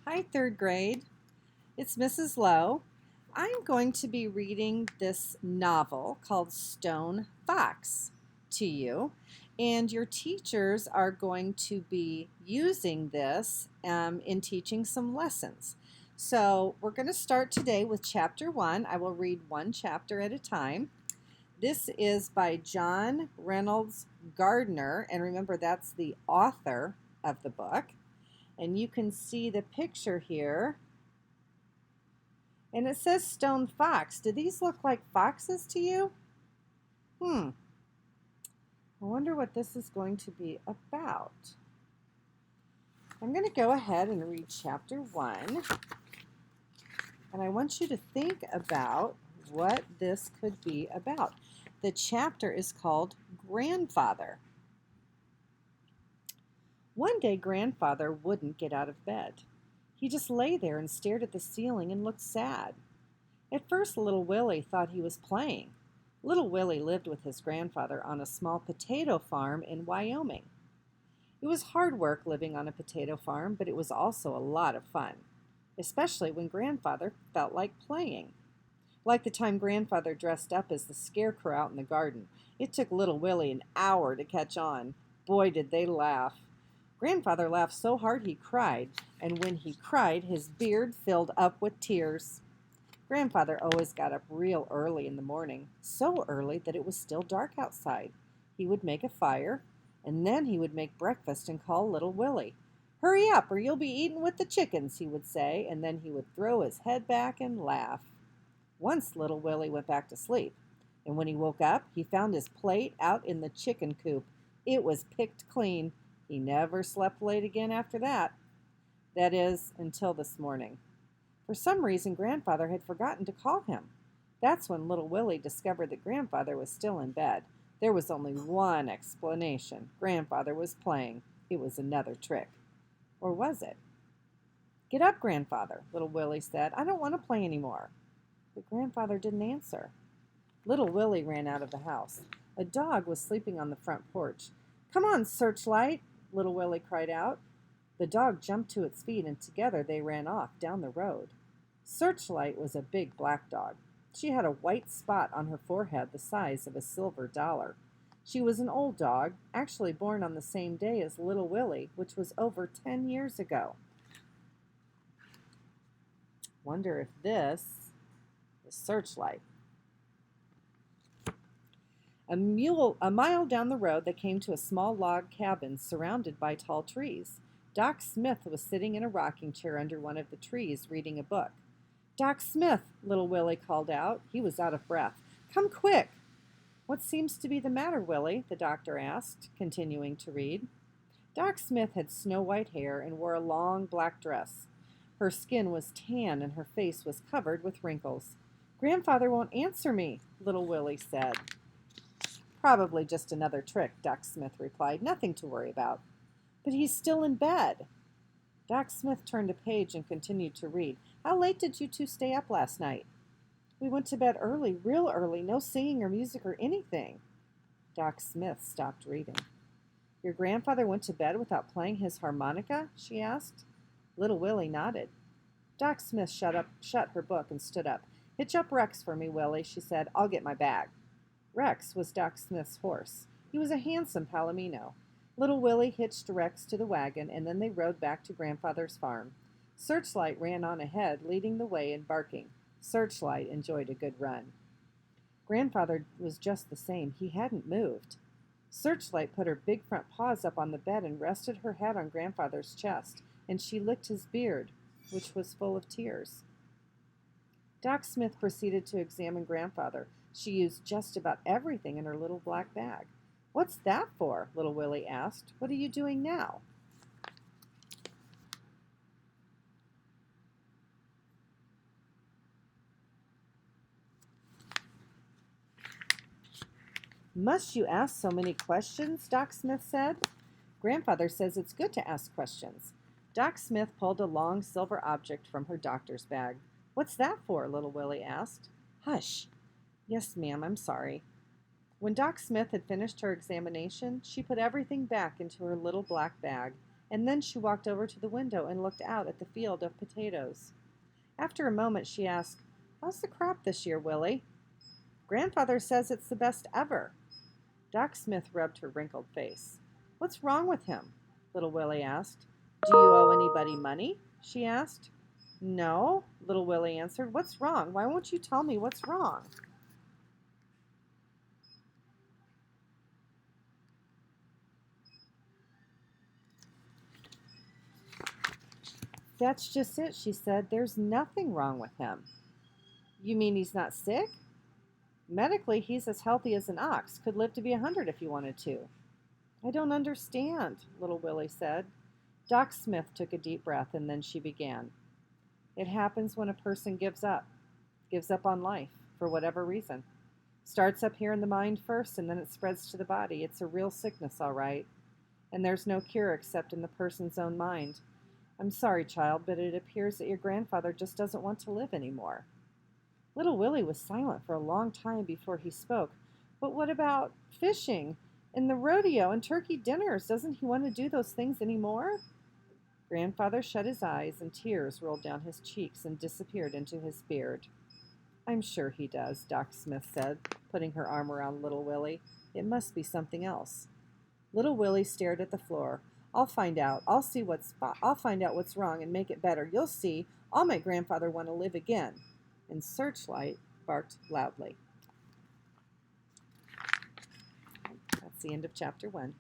Hi, third grade. It's Mrs. Lowe. I'm going to be reading this novel called Stone Fox to you, and your teachers are going to be using this in teaching some lessons. So, we're going to start today with chapter 1. I will read one chapter at a time. This is by John Reynolds Gardiner, and remember, that's the author of the book. And you can see the picture here. And it says stone fox. Do these look like foxes to you? I wonder what this is going to be about. I'm going to go ahead and read chapter 1. And I want you to think about what this could be about. The chapter is called Grandfather. One day, Grandfather wouldn't get out of bed. He just lay there and stared at the ceiling and looked sad. At first, little Willie thought he was playing. Little Willie lived with his grandfather on a small potato farm in Wyoming. It was hard work living on a potato farm, but it was also a lot of fun, especially when Grandfather felt like playing. Like the time Grandfather dressed up as the scarecrow out in the garden. It took little Willie an hour to catch on. Boy, did they laugh. Grandfather laughed so hard he cried, and when he cried, his beard filled up with tears. Grandfather always got up real early in the morning, so early that it was still dark outside. He would make a fire, and then he would make breakfast and call little Willie. "Hurry up, or you'll be eaten with the chickens," he would say, and then he would throw his head back and laugh. Once little Willie went back to sleep, and when he woke up, he found his plate out in the chicken coop. It was picked clean. He never slept late again after that. That is, until this morning. For some reason, Grandfather had forgotten to call him. That's when little Willie discovered that Grandfather was still in bed. There was only one explanation. Grandfather was playing. It was another trick. Or was it? "Get up, Grandfather," little Willie said. "I don't want to play anymore." But Grandfather didn't answer. Little Willie ran out of the house. A dog was sleeping on the front porch. "Come on, Searchlight," little Willie cried out. The dog jumped to its feet, and together they ran off down the road. Searchlight was a big black dog. She had a white spot on her forehead the size of a silver dollar. She was an old dog, actually born on the same day as little Willie, which was over 10 years ago. Wonder if this is Searchlight. A mile down the road, they came to a small log cabin surrounded by tall trees. Doc Smith was sitting in a rocking chair under one of the trees reading a book. "Doc Smith," little Willie called out. He was out of breath. "Come quick." "What seems to be the matter, Willie?" the doctor asked, continuing to read. Doc Smith had snow-white hair and wore a long black dress. Her skin was tan and her face was covered with wrinkles. "Grandfather won't answer me," little Willie said. "Probably just another trick," Doc Smith replied. "Nothing to worry about." "But he's still in bed." Doc Smith turned a page and continued to read. "How late did you two stay up last night?" "We went to bed early, real early. No singing or music or anything." Doc Smith stopped reading. "Your grandfather went to bed without playing his harmonica?" she asked. Little Willie nodded. Doc Smith shut her book and stood up. "Hitch up Rex for me, Willie," she said. "I'll get my bag." Rex was Doc Smith's horse. He was a handsome palomino. Little Willie hitched Rex to the wagon, and then they rode back to Grandfather's farm. Searchlight ran on ahead, leading the way and barking. Searchlight enjoyed a good run. Grandfather was just the same. He hadn't moved. Searchlight put her big front paws up on the bed and rested her head on Grandfather's chest, and she licked his beard, which was full of tears. Doc Smith proceeded to examine Grandfather. She used just about everything in her little black bag. "What's that for?" little Willie asked. "What are you doing now?" "Must you ask so many questions?" Doc Smith said. "Grandfather says it's good to ask questions." Doc Smith pulled a long silver object from her doctor's bag. "What's that for?" little Willie asked. "Hush." "Yes, ma'am, I'm sorry." When Doc Smith had finished her examination, she put everything back into her little black bag, and then she walked over to the window and looked out at the field of potatoes. After a moment, she asked, "How's the crop this year, Willie?" "Grandfather says it's the best ever." Doc Smith rubbed her wrinkled face. "What's wrong with him?" little Willie asked. "Do you owe anybody money?" she asked. "No," little Willie answered. "What's wrong? Why won't you tell me what's wrong?" "That's just it," she said. "There's nothing wrong with him." "You mean he's not sick?" "Medically, he's as healthy as an ox, could live to be 100 if he wanted to." "I don't understand," little Willie said. Doc Smith took a deep breath, and then she began. "It happens when a person gives up on life, for whatever reason. Starts up here in the mind first, and then it spreads to the body. It's a real sickness, all right. And there's no cure except in the person's own mind. I'm sorry, child, but it appears that your grandfather just doesn't want to live anymore." Little Willie was silent for a long time before he spoke. "But what about fishing and the rodeo and turkey dinners? Doesn't he want to do those things anymore?" Grandfather shut his eyes, and tears rolled down his cheeks and disappeared into his beard. "I'm sure he does," Doc Smith said, putting her arm around little Willie. "It must be something else." Little Willie stared at the floor. "I'll find out. I'll find out what's wrong and make it better. You'll see. I'll make grandfather want to live again." And Searchlight barked loudly. That's the end of chapter 1.